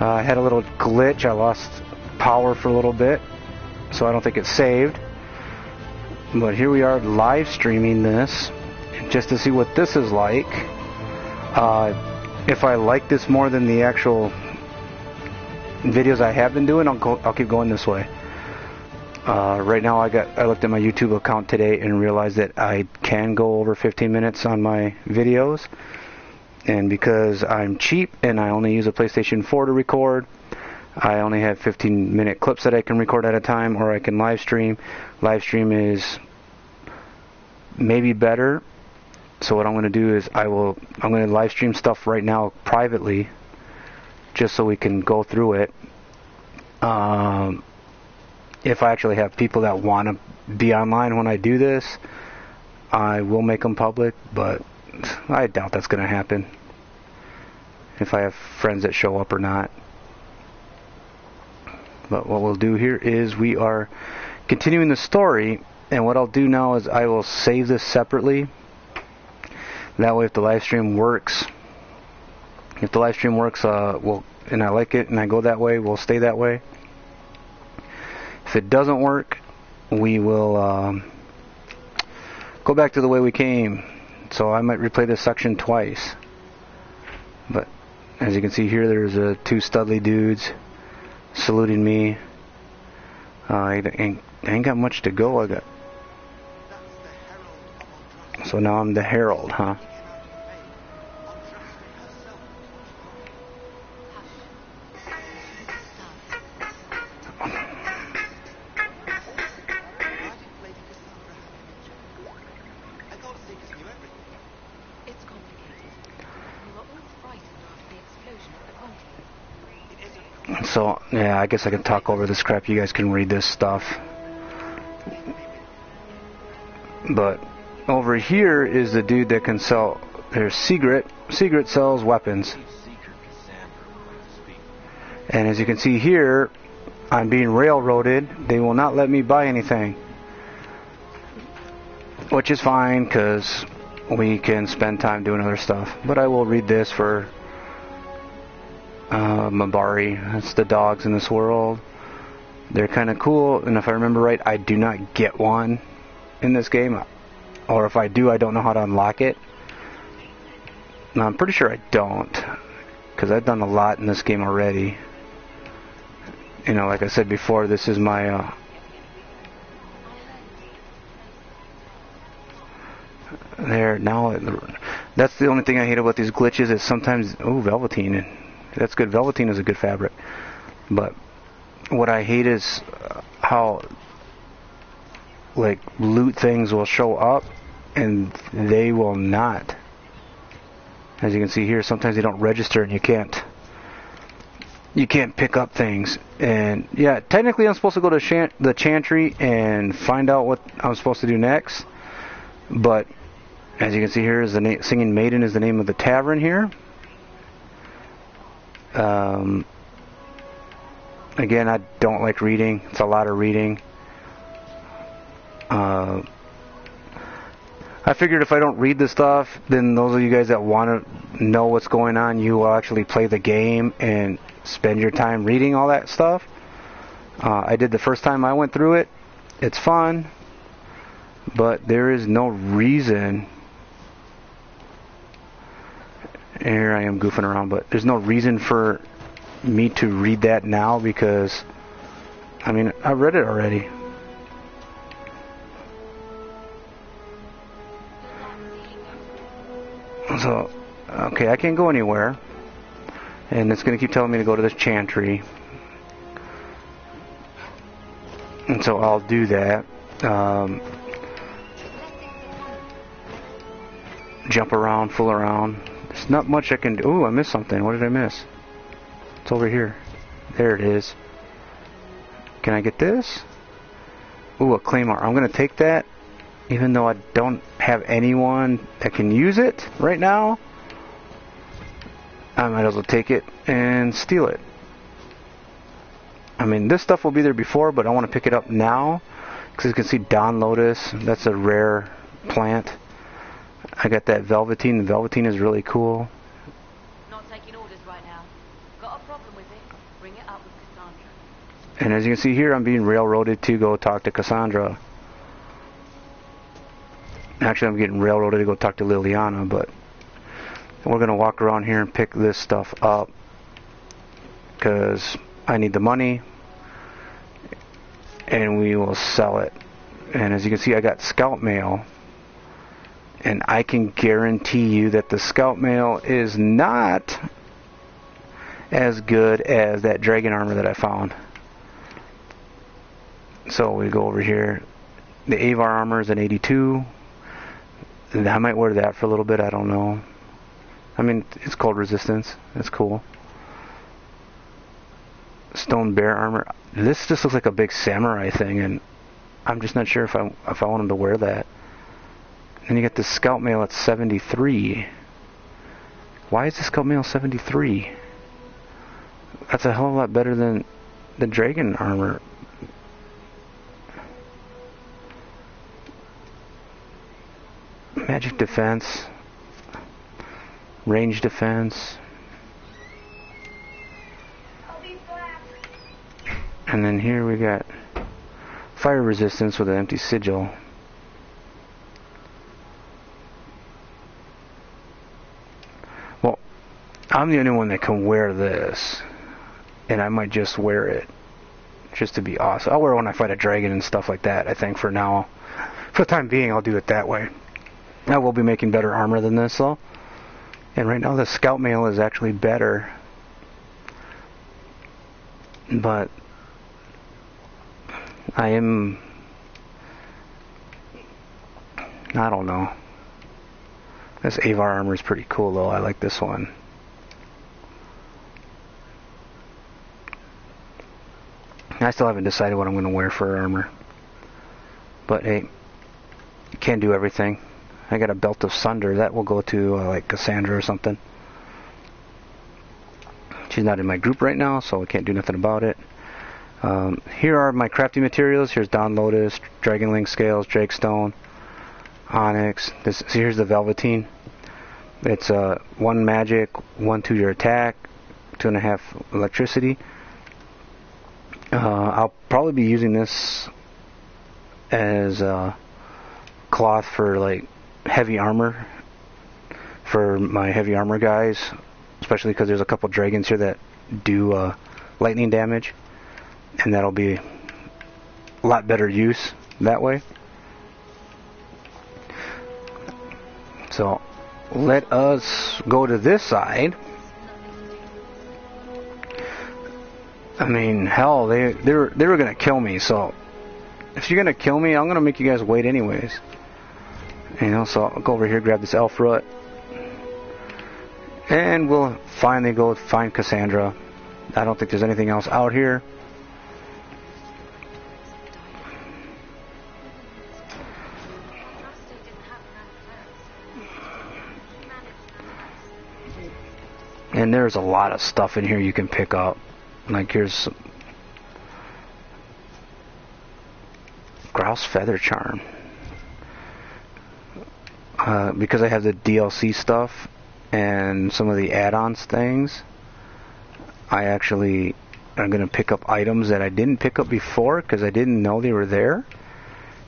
I had a little glitch. I lost power for a little bit, so I don't think it's saved. But here we are live streaming this just to see what this is like. If I like this more than the actual videos I have been doing, I'll keep going this way. Right now I looked at my YouTube account today and realized that I can go over 15 minutes on my videos, and because I'm cheap and I only use a PlayStation 4 to record, I only have 15-minute clips that I can record at a time, or I can live stream. Live stream is maybe better. So what I'm going to do is I'm going to live stream stuff right now privately, just so we can go through it. If I actually have people that want to be online when I do this, I will make them public, but I doubt that's going to happen if I have friends that show up or not. But what we'll do here is we are continuing the story, and what I'll do now is I will save this separately. That way if the live stream works, and I like it and I go that way, we'll stay that way. If it doesn't work, we will go back to the way we came. So I might replay this section twice. But as you can see here, there's two studly dudes saluting me. I ain't got much to go. So now I'm the herald, huh? So, yeah, I guess I can talk over this crap. You guys can read this stuff. But over here is the dude that can sell. There's Secret. Secret sells weapons. And as you can see here, I'm being railroaded. They will not let me buy anything. Which is fine, because we can spend time doing other stuff. But I will read this for Mabari. That's the dogs in this world. They're kind of cool, and if I remember right, I do not get one in this game, or if I do, I don't know how to unlock it. No, I'm pretty sure I don't, because I've done a lot in this game already. You know, like I said before, this is my there now. That's the only thing I hate about these glitches is sometimes velveteen. That's good. Velveteen is a good fabric. But what I hate is how like loot things will show up and they will not. As you can see here, sometimes they don't register and you can't pick up things. And yeah, technically I'm supposed to go to the Chantry and find out what I'm supposed to do next. But as you can see here, is the Singing Maiden is the name of the tavern here. Again, I don't like reading. It's a lot of reading. I figured if I don't read the stuff, then those of you guys that want to know what's going on, you will actually play the game and spend your time reading all that stuff. I did the first time I went through it. It's fun, but there is no reason. Here I am goofing around, but there's no reason for me to read that now, because I mean, I read it already. So, okay, I can't go anywhere, and it's going to keep telling me to go to this Chantry, and so I'll do that. Jump around, fool around. There's not much I can do. Ooh, I missed something. What did I miss? It's over here. There it is. Can I get this? Ooh, a claymore. I'm going to take that, even though I don't have anyone that can use it right now. I might as well take it and steal it. I mean, this stuff will be there before, but I want to pick it up now, because you can see Dawn Lotus. That's a rare plant. I got that Velveteen. The Velveteen is really cool. Not taking orders right now. Got a And as you can see here, I'm being railroaded to go talk to Cassandra. Actually, I'm getting railroaded to go talk to Liliana, but we're going to walk around here and pick this stuff up because I need the money, and we will sell it. And as you can see, I got scout mail, and I can guarantee you that the scout mail is not as good as that dragon armor that I found. So we go over here. The Avar armor is an 82. And I might wear that for a little bit, I don't know. I mean, it's cold resistance. That's cool. Stone bear armor. This just looks like a big samurai thing, and I'm just not sure if I want him to wear that. And you get the scout mail at 73. Why is the scout mail 73? That's a hell of a lot better than the dragon armor. Magic defense, range defense, and then here we got fire resistance with an empty sigil. Well, I'm the only one that can wear this, and I might just wear it just to be awesome. I'll wear it when I fight a dragon and stuff like that. I think for now, for the time being, I'll do it that way. I will be making better armor than this though. And right now the scout mail is actually better. But I don't know. This Avar armor is pretty cool though. I like this one. I still haven't decided what I'm going to wear for armor. But hey, you can't do everything. I got a belt of sunder that will go to like Cassandra or something. She's not in my group right now, so I can't do nothing about it. Here are my crafting materials. Here's Dawn Lotus, Dragonling Scales, Drakestone, Onyx. Here's the Velveteen. It's 1 magic, 1 to your attack, 2.5 electricity. I'll probably be using this as cloth for like heavy armor for my heavy armor guys, especially because there's a couple dragons here that do lightning damage, and that'll be a lot better use that way. So let us go to this side. I mean, hell, they were gonna kill me, so if you're gonna kill me, I'm gonna make you guys wait anyways. You know, so I'll go over here, grab this elf root, and we'll finally go find Cassandra. I don't think there's anything else out here. And there's a lot of stuff in here you can pick up. Like here's Grouse Feather Charm. Because I have the DLC stuff and some of the add-ons things, I actually am going to pick up items that I didn't pick up before because I didn't know they were there,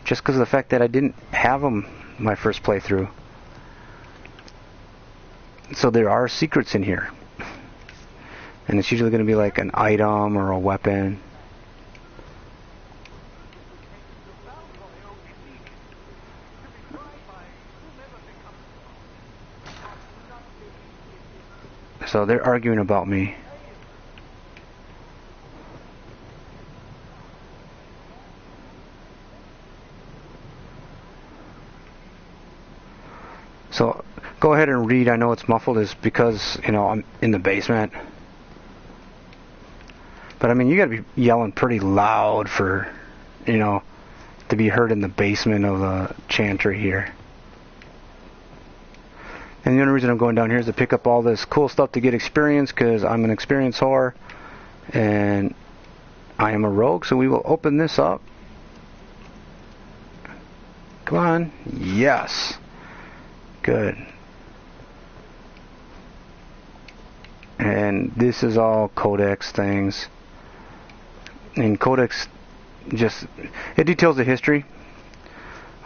just because of the fact that I didn't have them my first playthrough. So there are secrets in here, and it's usually going to be like an item or a weapon. So they're arguing about me. So go ahead and read. I know it's muffled is because, you know, I'm in the basement. But I mean, you gotta be yelling pretty loud for, you know, to be heard in the basement of the chantry here. And the only reason I'm going down here is to pick up all this cool stuff to get experience, because I'm an experience whore and I am a rogue. So we will open this up. Come on. Yes. Good. And this is all codex things. And codex just, it details the history.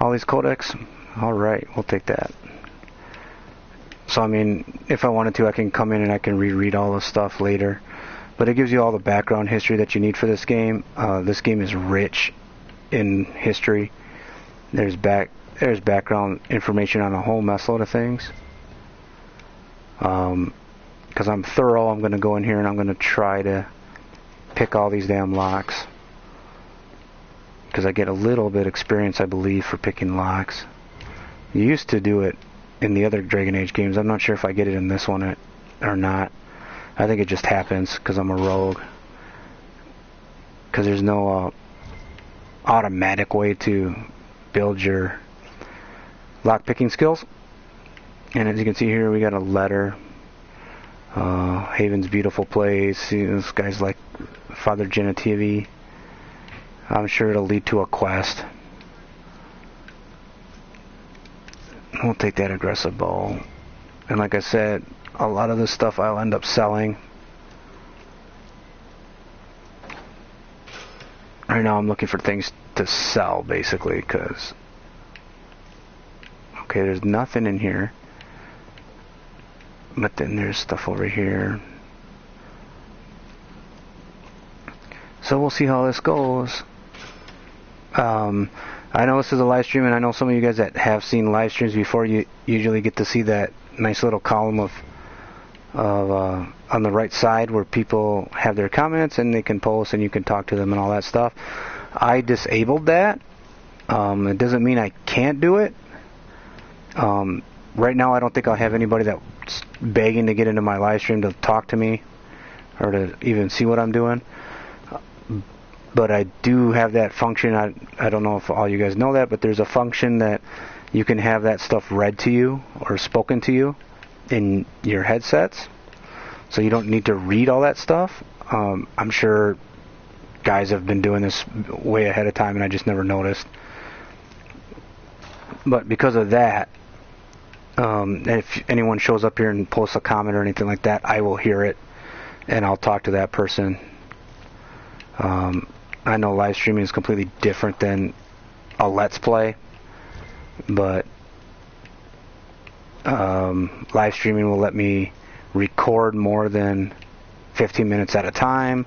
All these codex. Alright, we'll take that. So I mean, if I wanted to, I can come in and I can reread all this stuff later. But it gives you all the background history that you need for this game. This game is rich in history. There's background information on a whole mess load of things. Because I'm thorough, I'm going to go in here and I'm going to try to pick all these damn locks. Because I get a little bit experience, I believe, for picking locks. You used to do it in the other Dragon Age games. I'm not sure if I get it in this one or not. I think it just happens because I'm a rogue. Because there's no automatic way to build your lock-picking skills. And as you can see here, we got a letter. Haven's beautiful place. This guy's like Father Genitivi. I'm sure it'll lead to a quest. We'll take that aggressive bow. And like I said, a lot of this stuff I'll end up selling. Right now I'm looking for things to sell, basically, because... Okay, there's nothing in here. But then there's stuff over here. So we'll see how this goes. I know this is a live stream, and I know some of you guys that have seen live streams before, you usually get to see that nice little column of on the right side where people have their comments and they can post and you can talk to them and all that stuff. I disabled that. It doesn't mean I can't do it. Right now I don't think I'll have anybody that's begging to get into my live stream to talk to me or to even see what I'm doing. But I do have that function. I don't know if all you guys know that, but there's a function that you can have that stuff read to you or spoken to you in your headsets. So you don't need to read all that stuff. I'm sure guys have been doing this way ahead of time and I just never noticed. But because of that, if anyone shows up here and posts a comment or anything like that, I will hear it and I'll talk to that person. I know live streaming is completely different than a Let's Play, but live streaming will let me record more than 15 minutes at a time,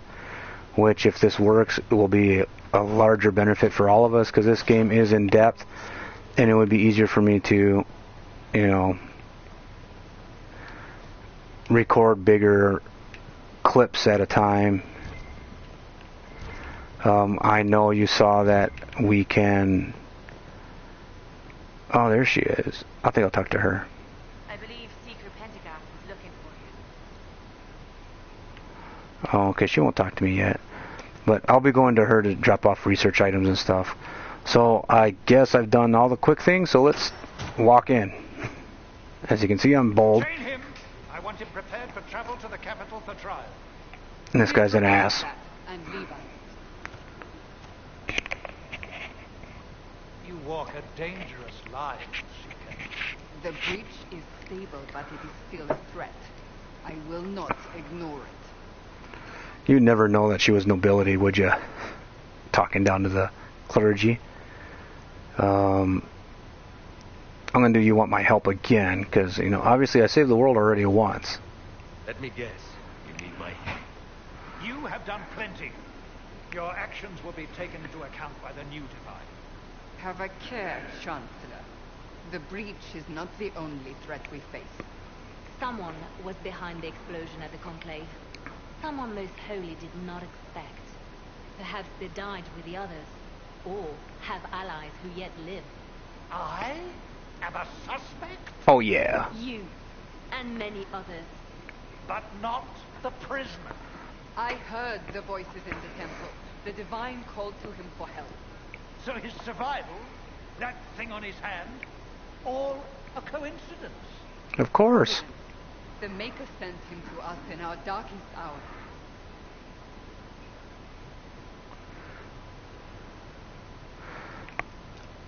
which, if this works, will be a larger benefit for all of us, because this game is in depth and it would be easier for me to, you know, record bigger clips at a time. I know you saw that we can... Oh, there she is. I think I'll talk to her. I believe Secret Pentagon is looking for you. Oh, okay, she won't talk to me yet. But I'll be going to her to drop off research items and stuff. So I guess I've done all the quick things, so let's walk in. As you can see, I'm bold. Train him. I want him prepared for travel to the capital for trial. And this guy's an ass. And Levi. You walk a dangerous line, Seeker. The breach is stable, but it is still a threat. I will not ignore it. You'd never know that she was nobility, would you? Talking down to the clergy. I'm going to do You Want My Help again, because, you know, obviously I saved the world already once. Let me guess. You need my help. You have done plenty. Your actions will be taken into account by the new Divine. Have a care, Chancellor. The breach is not the only threat we face. Someone was behind the explosion at the Conclave. Someone Most Holy did not expect. Perhaps they died with the others, or have allies who yet live. I am a suspect, Oh, yeah. You, and many others. but not the prisoner. I heard the voices in the temple. The Divine called to him for help. So his survival, that thing on his hand, all a coincidence. Of course. The Maker sent him to us in our darkest hour.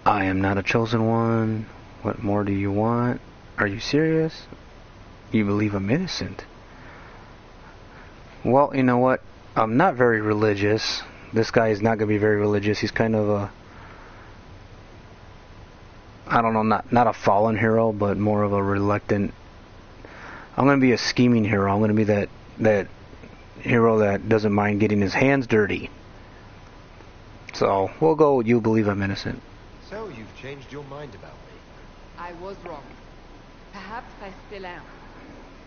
I am not a chosen one. What more do you want? Are you serious? You believe I'm innocent? Well, you know what? I'm not very religious. This guy is not going to be very religious. He's kind of a, I don't know, not a fallen hero, but more of a reluctant. I'm going to be a scheming hero. I'm going to be that hero that doesn't mind getting his hands dirty. So we'll go. You believe I'm innocent. So you've changed your mind about me. I was wrong. Perhaps I still am.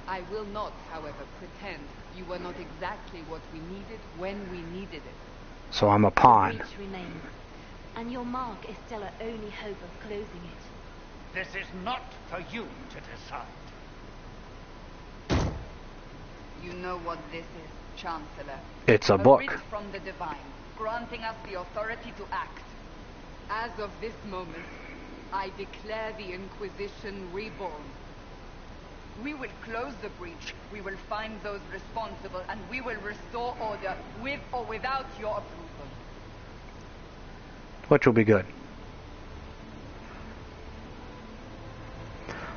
I will not, however, pretend you were not exactly what we needed when we needed it. So I'm a The pawn. breach remains, and your mark is still our only hope of closing it. This is not for you to decide. You know what this is, Chancellor. It's a A book. writ from the Divine, granting us the authority to act. As of this moment, I declare the Inquisition reborn. We will close the breach, we will find those responsible, and we will restore order with or without your approval. Which will be good.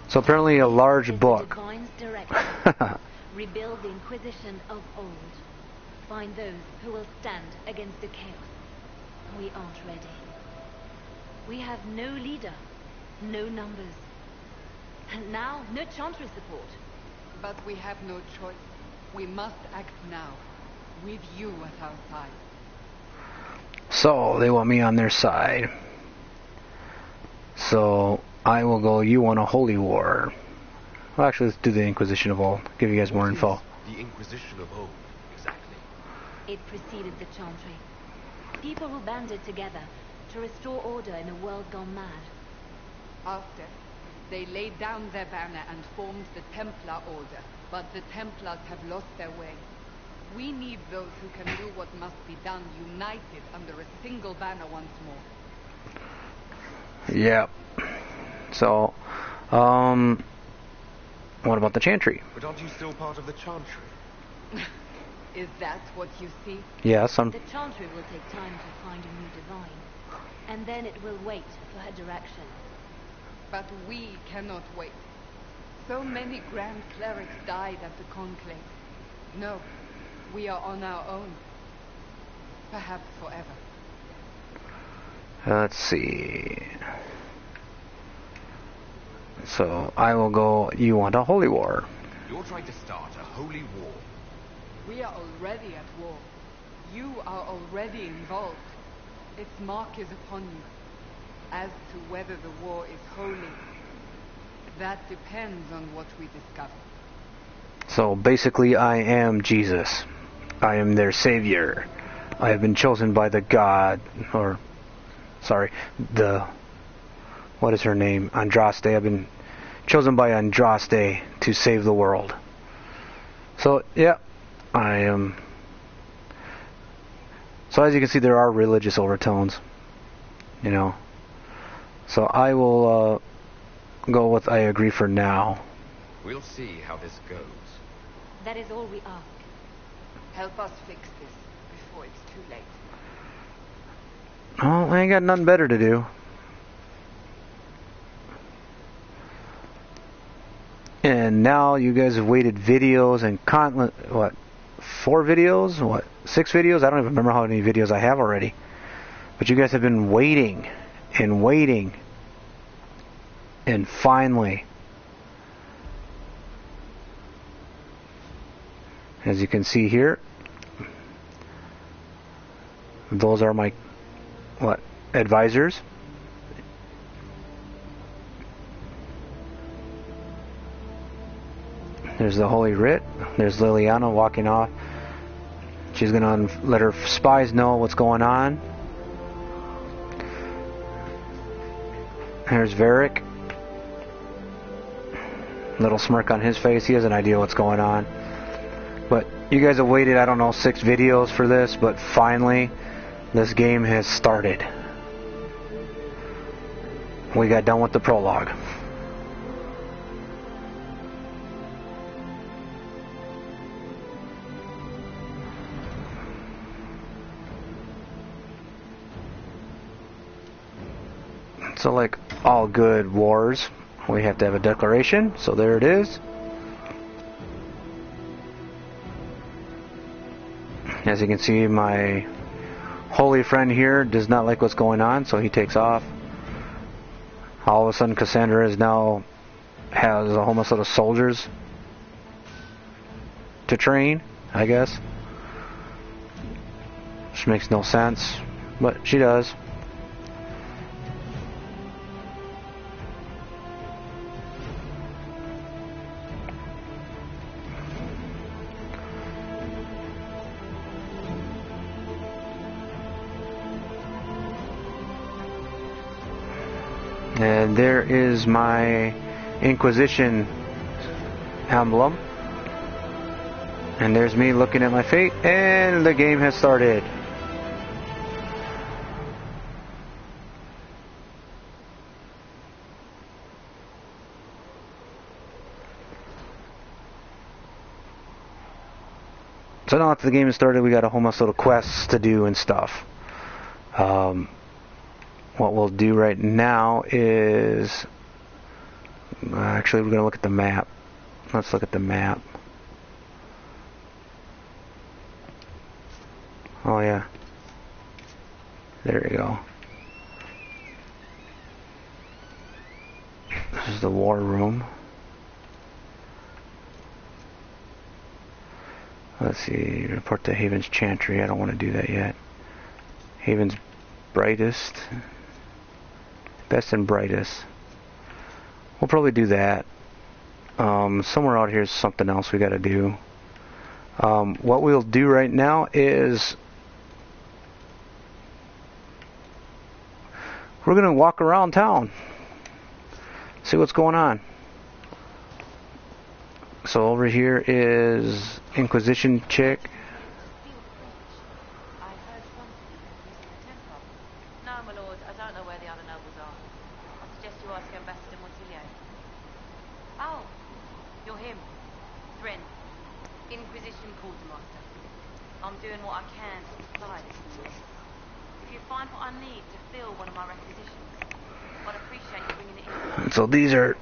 So apparently a large It is book. The Divine's direction. Rebuild the Inquisition of old. Find those who will stand against the chaos. We aren't ready. We have no leader, no numbers, and now no Chantry support. But we have no choice. We must act now, with you at our side. So they want me on their side. So I will go. You want a holy war? Well, actually, let's do the Inquisition of old. Give you guys more What info. is the Inquisition of old, exactly? It preceded the Chantry. People who banded together to restore order in a world gone mad. After, they laid down their banner and formed the Templar Order. But the Templars have lost their way. We need those who can do what must be done, united under a single banner once more. Yep. So, what about the Chantry? But aren't you still part of the Chantry? Is that what you see? Yes, I'm. The Chantry will take time to find a new divine, and then it will wait for her direction. But we cannot wait. So many Grand Clerics died at the Conclave. No, we are on our own. Perhaps forever. Let's see. So I will go. You want a holy war? You're trying to start a holy war. We are already at war. You are already involved. Its mark is upon you. As to whether the war is holy, that depends on what we discover. So basically, I am Jesus. I am their savior. I have been chosen by the God, or sorry, what is her name? Andraste. I've been chosen by Andraste to save the world. So yeah, I am. So as you can see, there are religious overtones, you know. So I will go with I agree for now. We'll see how this goes. That is all we ask. Help us fix this before it's too late. Oh, I ain't got nothing better to do. And now you guys have waited videos and what? 4 videos? What? 6 videos? I don't even remember how many videos I have already. But you guys have been waiting and waiting. And finally, as you can see here, those are my advisors. There's the Holy Writ. There's Liliana walking off. She's gonna let her spies know what's going on. There's Varric. Little smirk on his face. He has an idea what's going on. But you guys have waited, I don't know, 6 videos for this, but finally this game has started. We got done with the prologue. So like all good wars, we have to have a declaration. So there it is. As you can see, my holy friend here does not like what's going on, so he takes off. All of a sudden, Cassandra has a whole mess of soldiers to train, I guess. Which makes no sense, but she does. And there is my Inquisition emblem. And there's me looking at my fate, and the game has started. So now after the game has started, we got a whole bunch of little quests to do and stuff. What we'll do right now is... Actually, we're going to look at the map. Let's look at the map. Oh yeah. There we go. This is the war room. Let's see, report to Haven's Chantry. I don't want to do that yet. Haven's brightest. Best and brightest. We'll probably do that. Somewhere out here is something else we got to do. What we'll do right now is we're going to walk around town. See what's going on. So over here is Inquisition chick. I heard something using the temple. No, my lord, I don't know where the other nobles are. I suggest you ask Ambassador Montiglio. Oh, you're him. Thrin, Inquisition quartermaster. I'm doing what I can to supply this news. If you find what I need to fill one of my requisitions, I'd appreciate you bringing it in. So these are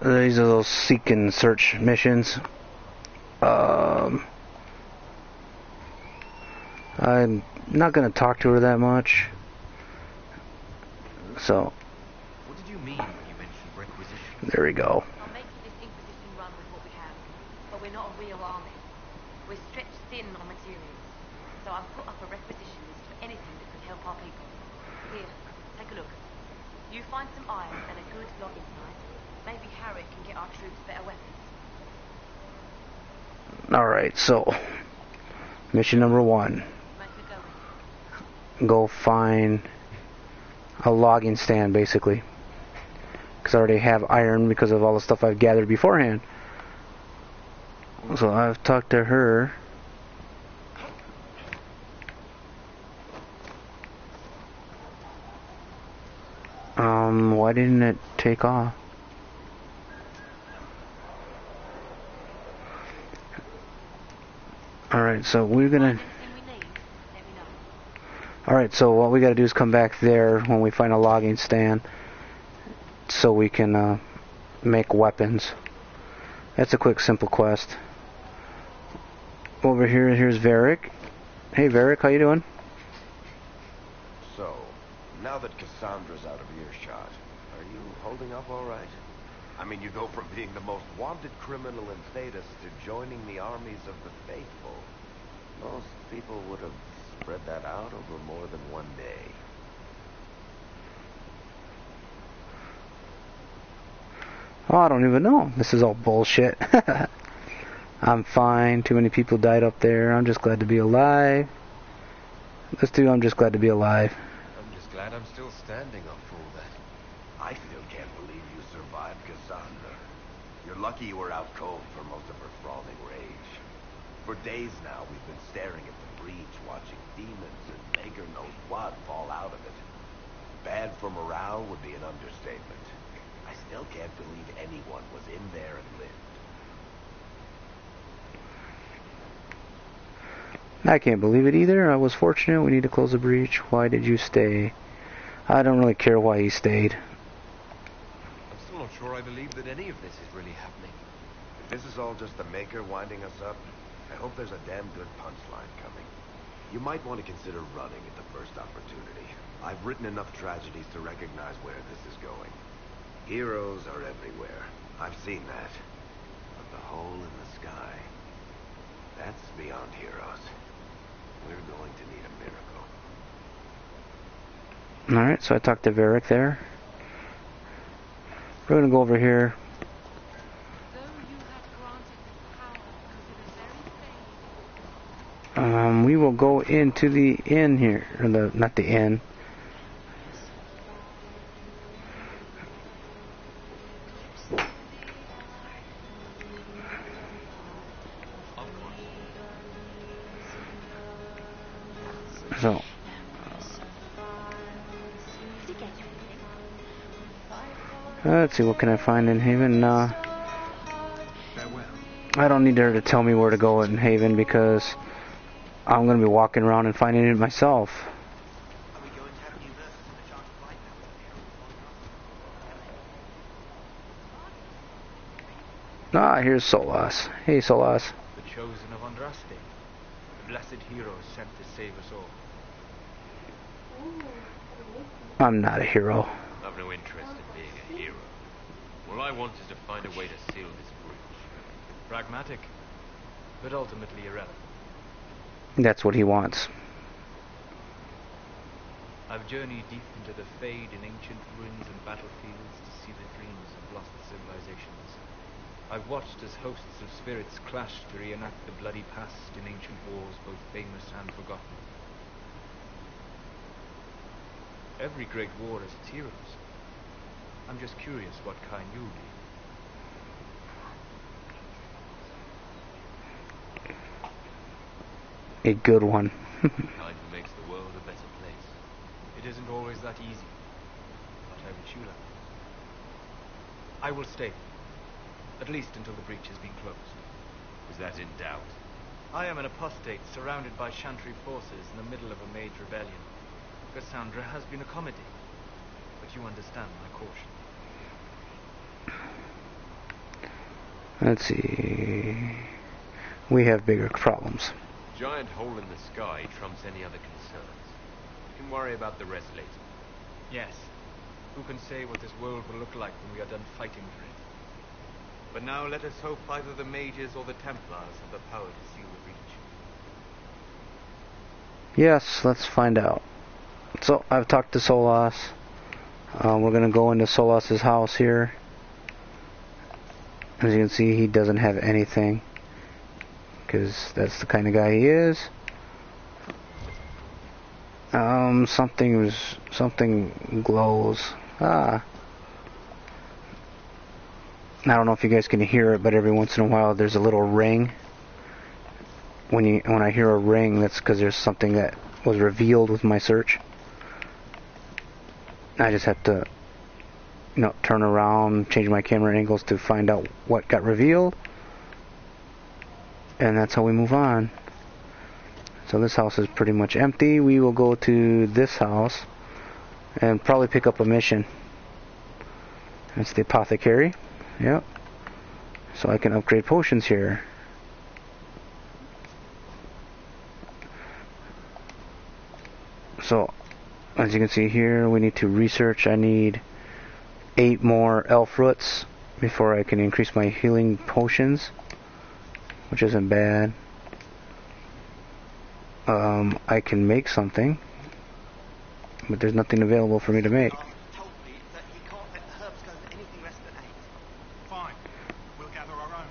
these are those seek and search missions. I'm not going to talk to her that much. So What did you mean when you mentioned requisition? there we go. I'm making this Inquisition run with what we have, but we're not a real army. We're stretched thin on materials, so I've put up a requisition list for anything that could help our people. Here, take a look. You find some iron and a good logging site. Maybe Harry can get our troops better weapons. Alright, so mission number 1. Make it going. Go find a logging stand, basically. Because I already have iron because of all the stuff I've gathered beforehand. So I've talked to her. Why didn't it take off? Alright, so we're gonna... Anything we need, let me know. Alright, so what we gotta do is come back there when we find a logging stand so we can make weapons. That's a quick, simple quest. Over here, here's Varric. Hey Varric, how you doing? So, now that Cassandra's out of earshot, are you holding up all right? I mean, you go from being the most wanted criminal in Thedas to joining the armies of the faithful. Most people would have spread that out over more than one day. Oh, I don't even know. This is all bullshit. I'm fine. Too many people died up there. I'm just glad to be alive. Let's do I'm just glad to be alive. I'm just glad I'm still standing after all that. I still can't believe you survived Cassandra. You're lucky you were out cold for most of her frothy rage. For days now, we've been staring at the breach, watching demons and beggar knows what fall out of it. Bad for morale would be an understatement. I still can't believe anyone was in there and lived. I can't believe it either. I was fortunate. We need to close the breach. Why did you stay? I don't really care why he stayed. I'm still not sure I believe that any of this is really happening. If this is all just the Maker winding us up, I hope there's a damn good punchline coming. You might want to consider running at the first opportunity. I've written enough tragedies to recognize where this is going. Heroes are everywhere. I've seen that. But the hole in the sky, that's beyond heroes. We're going to need a miracle. Alright, so I talked to Varric there. We're gonna go over here. Though you had granted this power unto the very same. We will go into the inn here, or not the inn. So, let's see, what can I find in Haven? I don't need her to tell me where to go in Haven because I'm going to be walking around and finding it myself. Ah, here's Solas. Hey, Solas. The chosen of Andraste. The blessed heroes sent to save us all. I'm not a hero. I've no interest in being a hero. All I want is to find a way to seal this breach. Pragmatic, but ultimately irrelevant. That's what he wants. I've journeyed deep into the fade in ancient ruins and battlefields to see the dreams of lost civilizations. I've watched as hosts of spirits clash to reenact the bloody past in ancient wars, both famous and forgotten. Every great war has its heroes. I'm just curious what kind you'll be. A good one. The kind who makes the world a better place. It isn't always that easy, but I wish you luck. I will stay, at least until the breach has been closed. Is that in doubt? I am an apostate surrounded by Chantry forces in the middle of a mage rebellion. Cassandra has been accommodating, but you understand my caution. Let's see. We have bigger problems. Giant hole in the sky trumps any other concerns. You can worry about the rest later. Yes. Who can say what this world will look like when we are done fighting for it? But now let us hope either the mages or the Templars have the power to seal the breach. Yes, let's find out. So, I've talked to Solas. We're going to go into Solas's house here. As you can see, he doesn't have anything. Because that's the kind of guy he is. Something glows. I don't know if you guys can hear it, but every once in a while there's a little ring. When I hear a ring, that's because there's something that was revealed with my search. I just have to, turn around, change my camera angles to find out what got revealed. And that's how we move on. So this house is pretty much empty. We will go to this house and probably pick up a mission. That's the apothecary. Yep. So I can upgrade potions here. So, as you can see here, we need to research. I need 8 more elf roots before I can increase my healing potions, which isn't bad. I can make something, but there's nothing available for me to make. Told me that he can't let the herbs go to anything less than 8. Fine. We'll gather our own.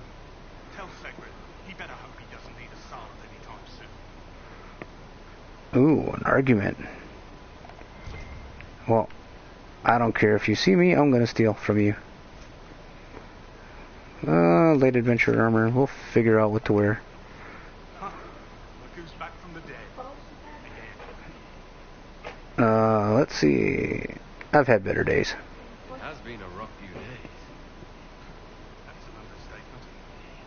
Tell Segrid he better hope he doesn't need a son anytime soon. Ooh, an argument. Well, I don't care if you see me, I'm gonna steal from you. Late adventure armor. We'll figure out what to wear. Huh. Look who's back from the dead. Let's see. I've had better days. It has been a rough few days. That's an understatement.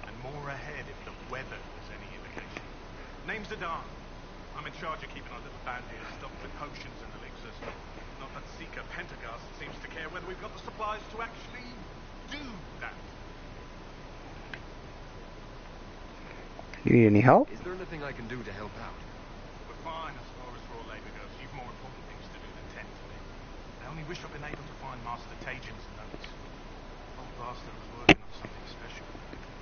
And more ahead if the weather is any indication. Name's Adan. I'm in charge of keeping our little band here stocked with potions and elixirs. Not that Seeker Pentagast seems to care whether we've got the supplies to actually do that. You need any help? Is there anything I can do to help out? We're fine as far as raw labor goes. You've more important things to do than tend to me. I only wish I'd been able to find Master Tajin's notes. Old bastard was working on something special.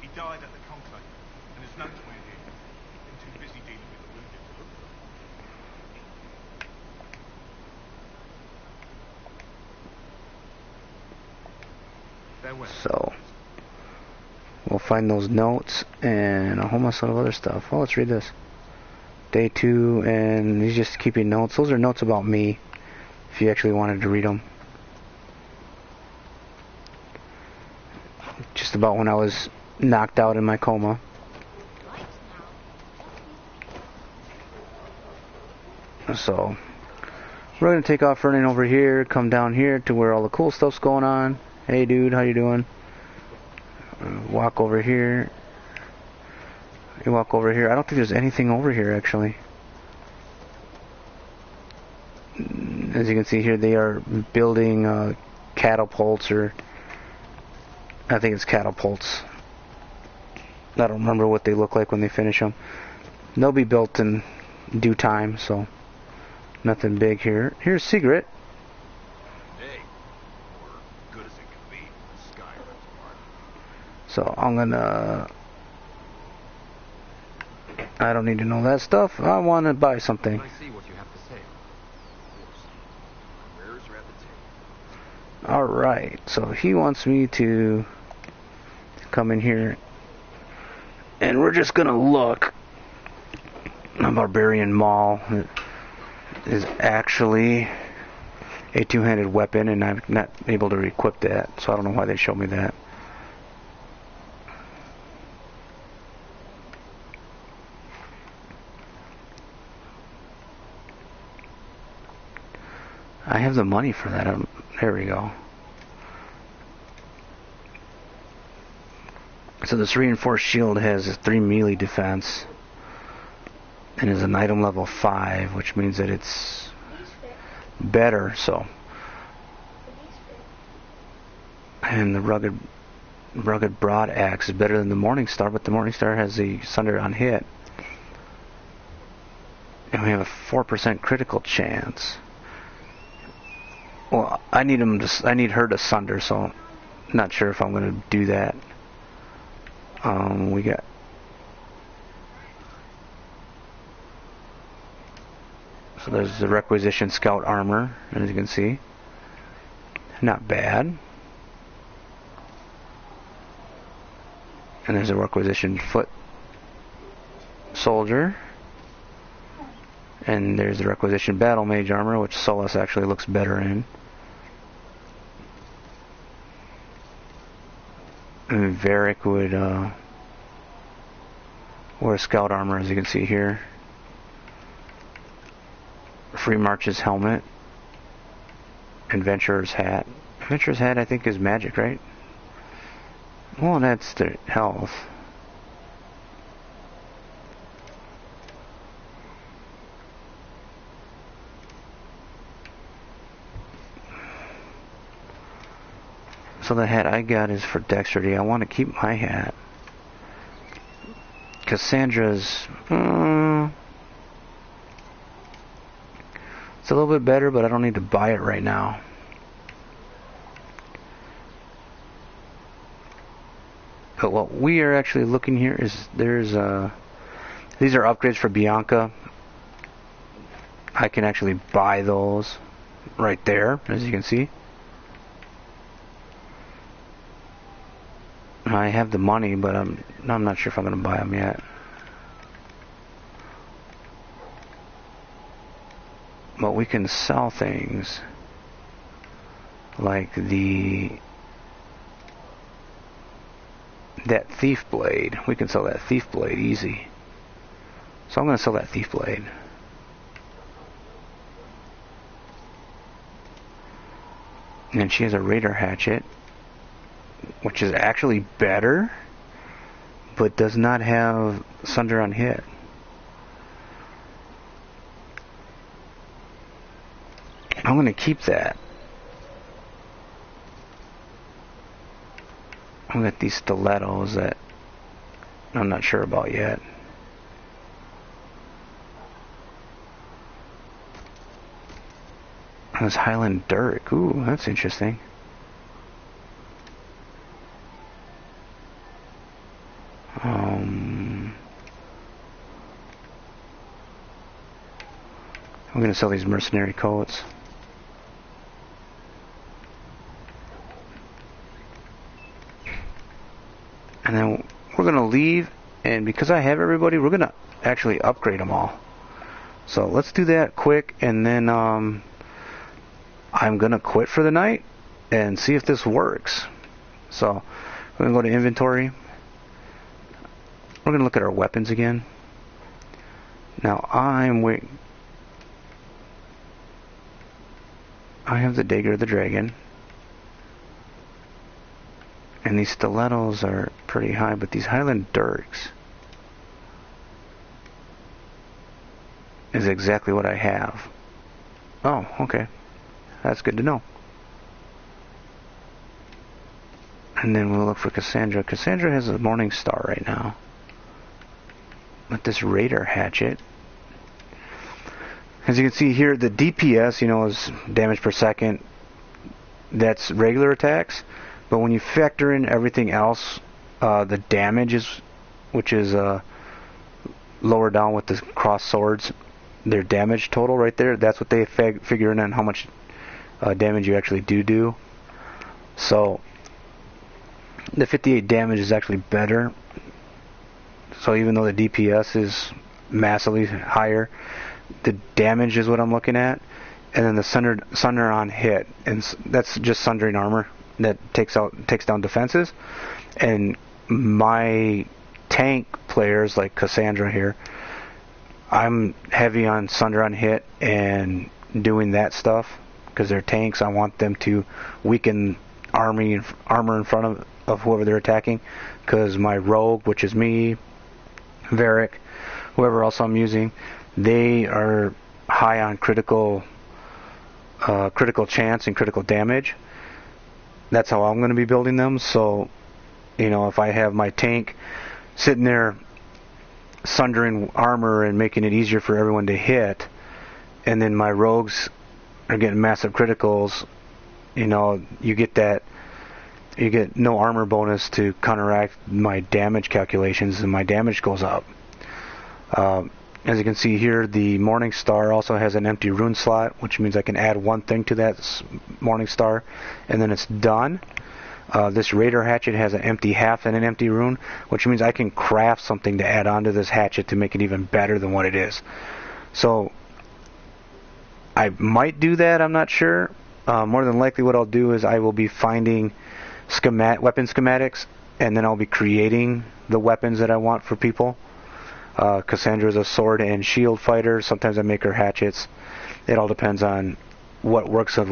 He died at the conclave, and his notes weren't here. Been too busy dealing with the wounded to look for them. Farewell. So we'll find those notes and a whole mess of other stuff. Well, let's read this. Day 2, and he's just keeping notes. Those are notes about me, if you actually wanted to read them. Just about when I was knocked out in my coma. So we're going to take off running over here, come down here to where all the cool stuff's going on. Hey dude, how you doing? Walk over here. You walk over here. I don't think there's anything over here actually. As you can see here, they are building catapults, or I think it's catapults. I don't remember what they look like when they finish them. They'll be built in due time, so nothing big here. Here's Secret. Hey, or good as it can be from the Skyrim's part. So I'm gonna... I don't need to know that stuff. I want to buy something. Can I see what you have to say? Of course. Where's your appetite? Alright, so he wants me to come in here, and we're just gonna look. A barbarian maul is actually a two-handed weapon, and I'm not able to equip that, so I don't know why they showed me that. I have the money for that. There we go. So this reinforced shield has a 3 melee defense and is an item level 5, which means that it's better. So, and the rugged broad axe is better than the Morningstar, but the Morningstar has the Sunder on hit, and we have a 4% critical chance. Well, I need her to Sunder, so I'm not sure if I'm going to do that. We got so there's the requisition scout armor, as you can see, not bad. And there's a requisition foot soldier, and there's the requisition battle mage armor, which Solus actually looks better in. And Varric would wear scout armor, as you can see here. Free March's helmet. Adventurer's hat. Adventurer's hat, I think, is magic, right? Well, that's the health. So the hat I got is for dexterity. I want to keep my hat. Cassandra's... it's a little bit better, but I don't need to buy it right now. But what we are actually looking here is there's these are upgrades for Bianca. I can actually buy those right there, as you can see. I have the money, but I'm not sure if I'm going to buy them yet. But we can sell things like that thief blade. We can sell that thief blade easy. So I'm going to sell that thief blade. And she has a raider hatchet, which is actually better, but does not have Sunder on hit. I'm going to keep that. I've got these stilettos that I'm not sure about yet. This Highland Dirk. Ooh, that's interesting. I'm going to sell these mercenary coats. And then we're going to leave, and because I have everybody, we're going to actually upgrade them all. So let's do that quick, and then I'm going to quit for the night and see if this works. So we're going to go to inventory. We're going to look at our weapons again. Now I have the Dagger of the Dragon. And these stilettos are pretty high, but these Highland Dirks is exactly what I have. Oh, okay. That's good to know. And then we'll look for Cassandra. Cassandra has a Morning Star right now. With this Raider Hatchet. As you can see here, the DPS, is damage per second. That's regular attacks. But when you factor in everything else, the damage which is lower down with the cross swords, their damage total right there, that's what they figure in on how much damage you actually do. So the 58 damage is actually better. So even though the DPS is massively higher, the damage is what I'm looking at. And then the Sunder on hit, and that's just sundering armor that takes down defenses. And my tank players like Cassandra here, I'm heavy on Sunder on hit and doing that stuff because they're tanks. I want them to weaken armor in front of whoever they're attacking, because my rogue, which is me, Varric, whoever else I'm using, they are high on critical chance and critical damage. That's how I'm going to be building them. So, if I have my tank sitting there sundering armor and making it easier for everyone to hit, and then my rogues are getting massive criticals, you get no armor bonus to counteract my damage calculations, and my damage goes up. As you can see here, the Morning Star also has an empty rune slot, which means I can add one thing to that Morning Star, and then it's done. This Raider Hatchet has an empty half and an empty rune, which means I can craft something to add onto this hatchet to make it even better than what it is. So I might do that, I'm not sure. More than likely what I'll do is I will be finding weapon schematics, and then I'll be creating the weapons that I want for people. Cassandra's a sword and shield fighter. Sometimes I make her hatchets. It all depends on what works with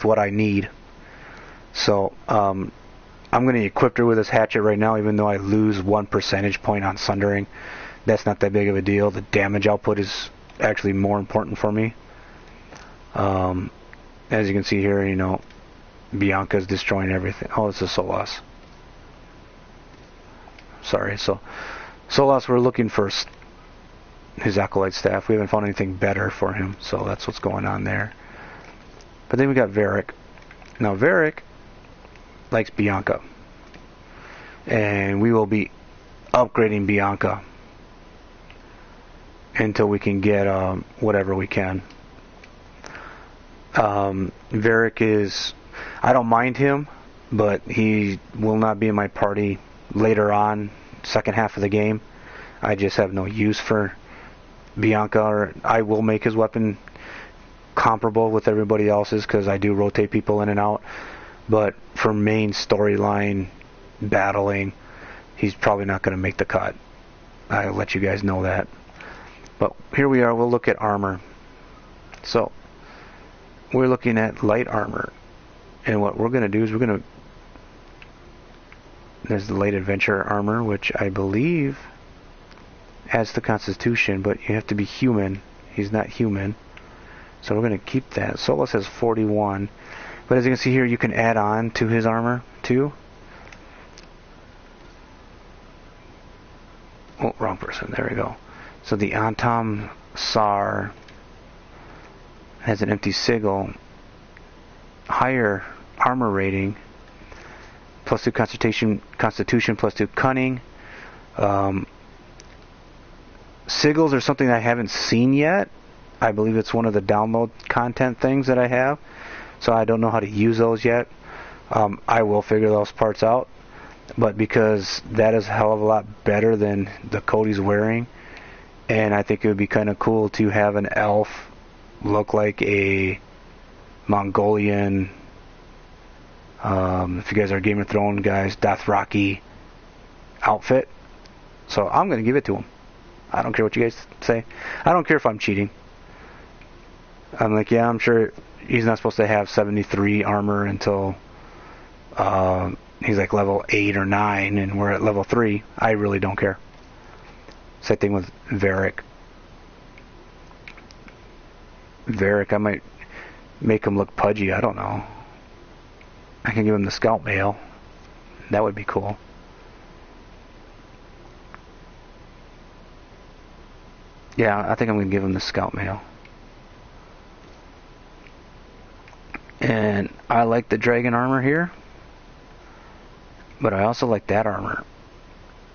what I need. So I'm going to equip her with this hatchet right now, even though I lose 1 percentage point on sundering. That's not that big of a deal. The damage output is actually more important for me. As you can see here, Bianca's destroying everything. Oh, it's a Solas. Sorry, so Solas, we're looking for his Acolyte Staff. We haven't found anything better for him, so that's what's going on there. But then we got Varric. Now Varric likes Bianca, and we will be upgrading Bianca until we can get whatever we can. Varric is... I don't mind him, but he will not be in my party later on, second half of the game. I just have no use for Bianca, or I will make his weapon comparable with everybody else's because I do rotate people in and out. But for main storyline battling, he's probably not going to make the cut. I'll let you guys know that. But here we are, we'll look at armor. So we're looking at light armor, and what we're going to do is there's the light adventure armor, which I believe adds to Constitution, but you have to be human. He's not human, so we're going to keep that. Solas has 41, but as you can see here, you can add on to his armor too. Oh, wrong person. There we go. So the Antam Sar has an empty sigil, higher armor rating. +2 Constitution, +2 Cunning. Sigils are something I haven't seen yet. I believe it's one of the download content things that I have. So I don't know how to use those yet. I will figure those parts out. But because that is a hell of a lot better than the Cody's wearing. And I think it would be kind of cool to have an elf look like a Mongolian, if you guys are Game of Thrones guys, Dothraki outfit. So I'm going to give it to him. I don't care what you guys say. I don't care if I'm cheating. I'm like, yeah, I'm sure he's not supposed to have 73 armor until he's like level 8 or 9, and we're at level 3. I really don't care. Same thing with Varric. I might make him look pudgy. I don't know. I can give him the scout mail. That would be cool. Yeah, I think I'm going to give him the scout mail. And I like the dragon armor here. But I also like that armor.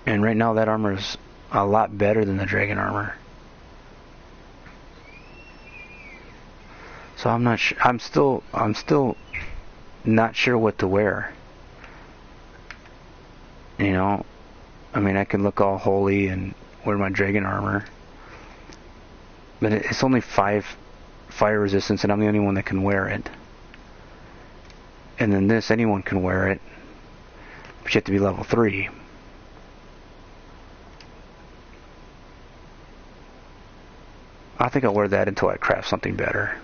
And right now that armor is a lot better than the dragon armor. So I'm not sure. I'm still not sure what to wear. You know, I mean, I can look all holy and wear my dragon armor, but it's only 5 fire resistance, and I'm the only one that can wear it. And then this, anyone can wear it, but you have to be level 3. I think I'll wear that until I craft something better.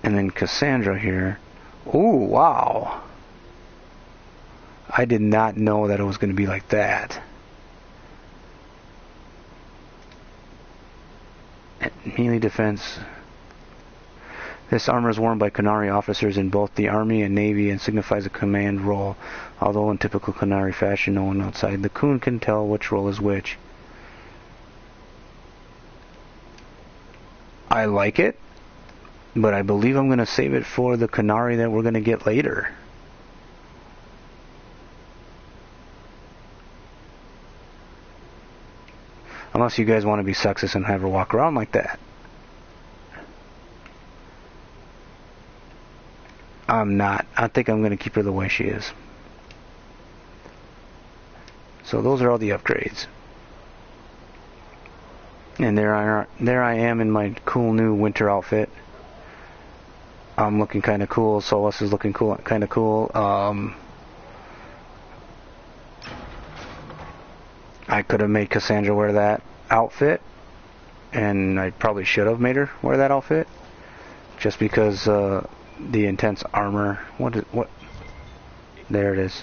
And then Cassandra here. Ooh, wow. I did not know that it was going to be like that. Melee defense. This armor is worn by Qunari officers in both the Army and Navy and signifies a command role. Although in typical Qunari fashion, no one outside the Qun can tell which role is which. I like it, but I believe I'm going to save it for the Qunari that we're going to get later. Unless you guys want to be sexist and have her walk around like that. I'm not. I think I'm going to keep her the way she is. So those are all the upgrades. And there I am in my cool new winter outfit. I'm looking kind of cool. Solus is looking cool, kind of cool. I could have made Cassandra wear that outfit, and I probably should have made her wear that outfit, just because the intense armor. What? There it is.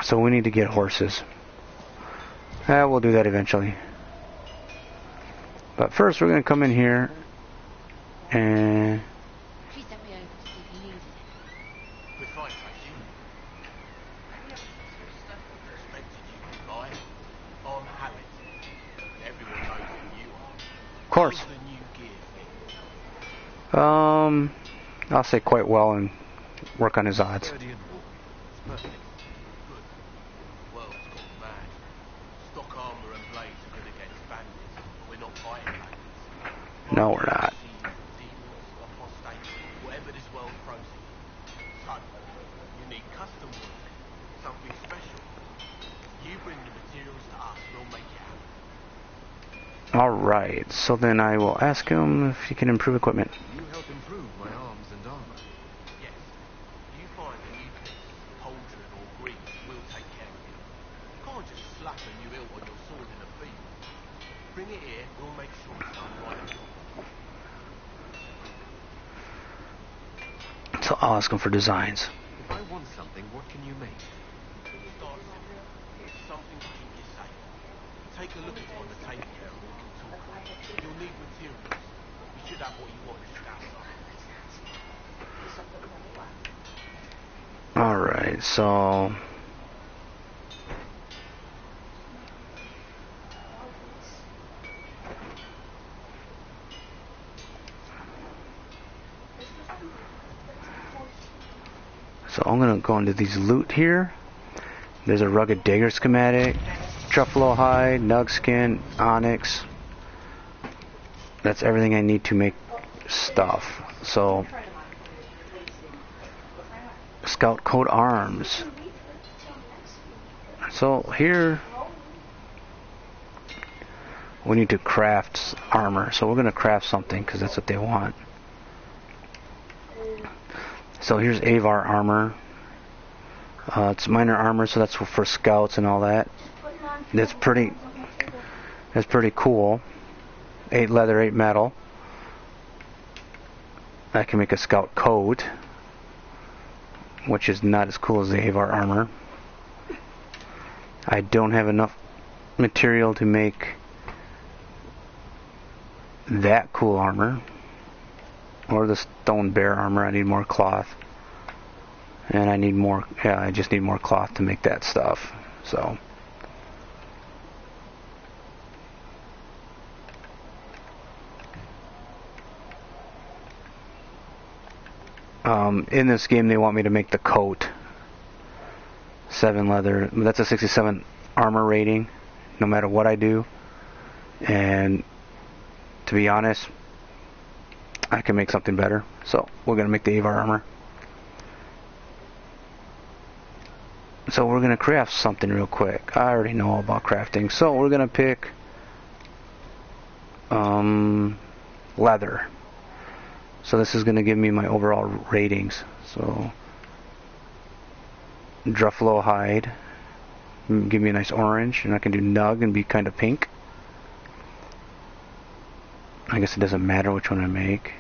So we need to get horses. We'll do that eventually. But first we're going to come in here and... She sent me over to see if you needed it. We're fine, Tracy. Expected you to buy. I'm Harry. Everyone knows who you are. Of course. How's the new gear thing? I'll say quite well and work on his odds. It's perfect. Good. The world's gone mad. Stock armor and blades are good against bandits, but we're not fighting bandits. No, we're not. Demons, apostates, whatever this world throws at you. So, you need custom work, something special. You bring the materials to us, we'll make it happen. Alright, so then I will ask him if he can improve equipment. You help improve my arms and armor. Yes. You find a new piece, cauldron or grease, we'll take care of it. You can't just slap a new hilt on your sword in a field. Bring it here, we'll make sure it's done right. So I'll ask him for designs. If I want something, what Alright, so I'm gonna go into these loot here. There's a rugged dagger schematic, truffalo hide, nug skin, onyx. That's everything I need to make stuff. So scout coat arms. So here we need to craft armor. So we're gonna craft something because that's what they want. So here's Avar armor. It's minor armor, so that's for scouts and all that. That's pretty cool. 8 leather, 8 metal. I can make a scout coat, which is not as cool as the Avar armor. I don't have enough material to make that cool armor. Or the stone bear armor. I need more cloth. And I need more, I just need more cloth to make that stuff. So in this game they want me to make the coat. 7 leather, that's a 67 armor rating no matter what I do. And to be honest, I can make something better. So we're gonna make the Avar armor. So we're gonna craft something real quick. I already know all about crafting. So we're gonna pick leather. So this is gonna give me my overall ratings. So Druffalo hide, give me a nice orange, and I can do nug and be kind of pink. I guess it doesn't matter which one I make.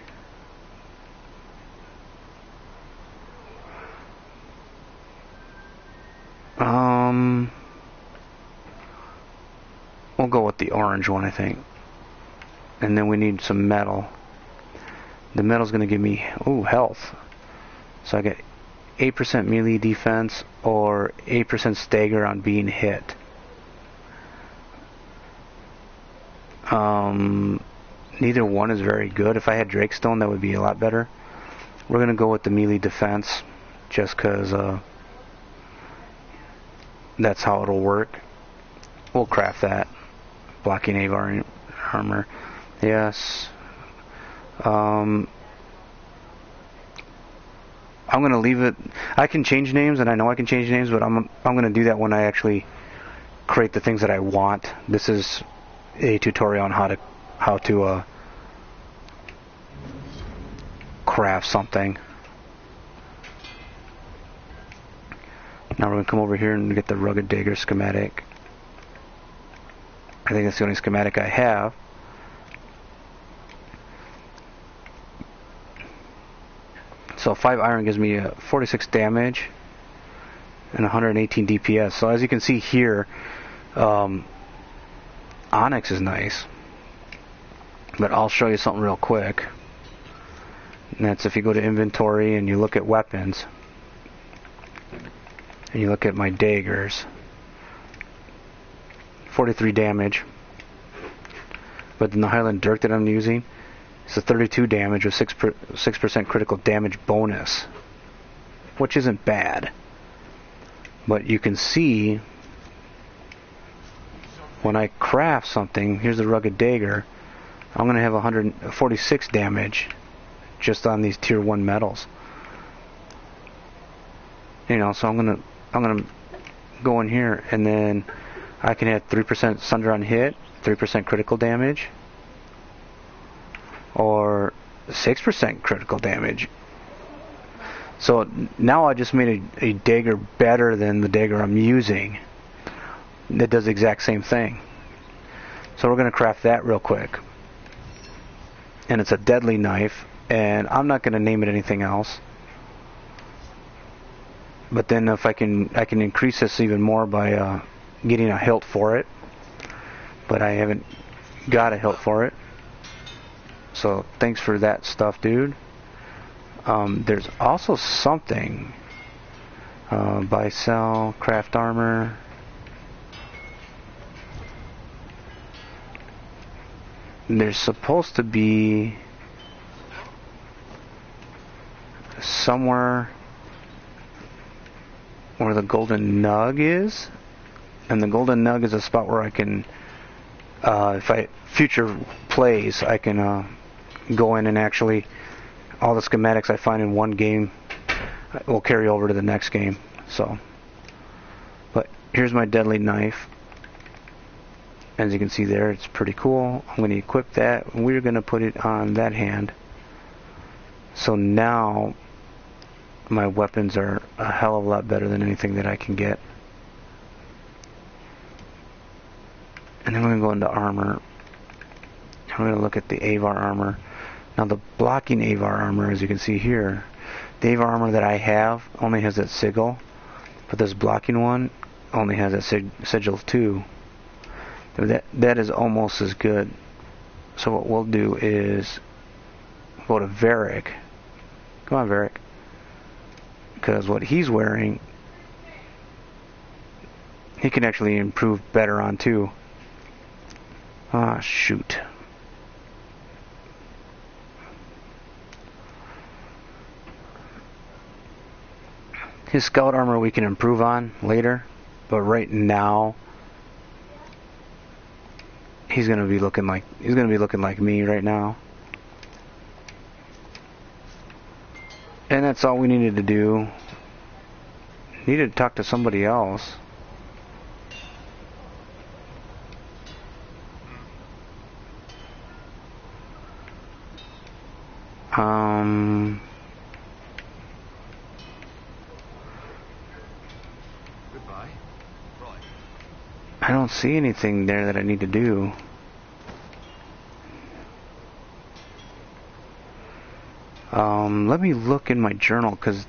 We'll go with the orange one, I think. And then we need some metal. The metal's going to give me, health. So I get 8% melee defense or 8% stagger on being hit. Neither one is very good. If I had Drakestone, that would be a lot better. We're going to go with the melee defense just because that's how it'll work. We'll craft that. Blocking Avar armor. Yes. I'm going to leave it. I can change names, and I know I can change names, but I'm going to do that when I actually create the things that I want. This is a tutorial on how to craft something. Now we're going to come over here and get the rugged dagger schematic. I think that's the only schematic I have. So 5 iron gives me 46 damage and 118 DPS. So as you can see here, Onyx is nice. But I'll show you something real quick. And that's if you go to inventory and you look at weapons. And you look at my daggers. 43 damage. But then the Highland Dirk that I'm using, it's a 32 damage with 6% critical damage bonus, which isn't bad. But you can see when I craft something, here's the rugged dagger, I'm going to have 146 damage just on these tier 1 metals. You know, so I'm gonna go in here, and then I can have 3% sunder on hit, 3% critical damage, or 6% critical damage. So now I just made a dagger better than the dagger I'm using that does the exact same thing. So we're going to craft that real quick. And it's a deadly knife, and I'm not going to name it anything else. But then if I can increase this even more by getting a hilt for it. But I haven't got a hilt for it. So thanks for that stuff, dude. There's also something. Buy, sell, craft armor. There's supposed to be somewhere where the golden nug is, and the golden nug is a spot where I can, if I future plays, I can go in and actually all the schematics I find in one game will carry over to the next game. So, but here's my deadly knife. As you can see there, it's pretty cool. I'm going to equip that. We're going to put it on that hand. So now my weapons are a hell of a lot better than anything that I can get. And then we're going to go into armor. I'm going to look at the Avar armor. Now the blocking Avar armor, as you can see here, the Avar armor that I have only has that sigil, but this blocking one only has that sigil too. That is almost as good. So what we'll do is go to Varric. Come on, Varric. Because what he's wearing, he can actually improve better on too. Ah, shoot. His scout armor we can improve on later, but right now he's gonna be looking like me right now. And that's all we needed to do. Needed to talk to somebody else. Goodbye. Right. I don't see anything there that I need to do. Let me look in my journal, because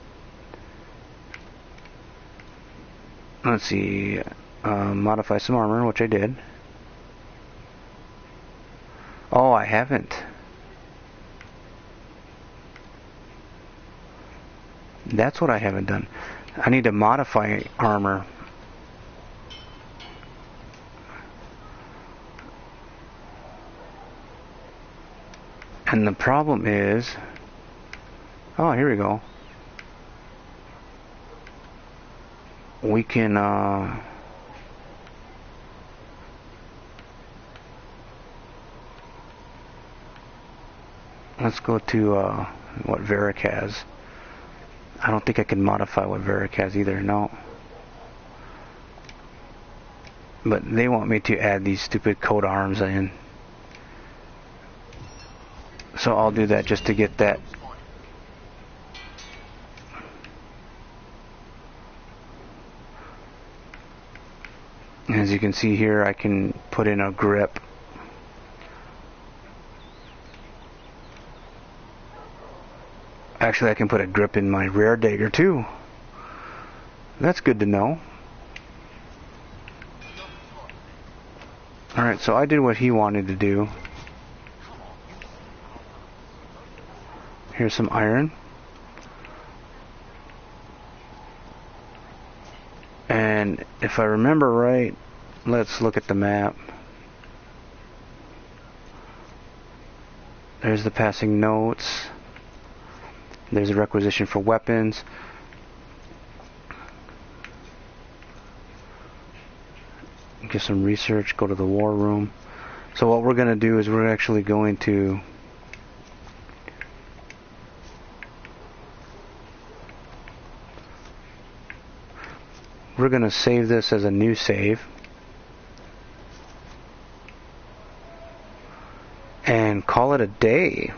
let's see, modify some armor, which I did. Oh, I haven't. That's what I haven't done. I need to modify armor. And the problem is, oh, here we go. We can, let's go to, what Varric has. I don't think I can modify what Varric has either, no. But they want me to add these stupid coat arms in. So I'll do that just to get that. As you can see here, I can put in a grip. Actually, I can put a grip in my rare dagger too. That's good to know. Alright, so I did what he wanted to do. Here's some iron. And if I remember right, let's look at the map. There's the passing notes. There's a requisition for weapons. Get some research, go to the war room. So what we're going to do is we're actually going to save this as a new save. And call it a day.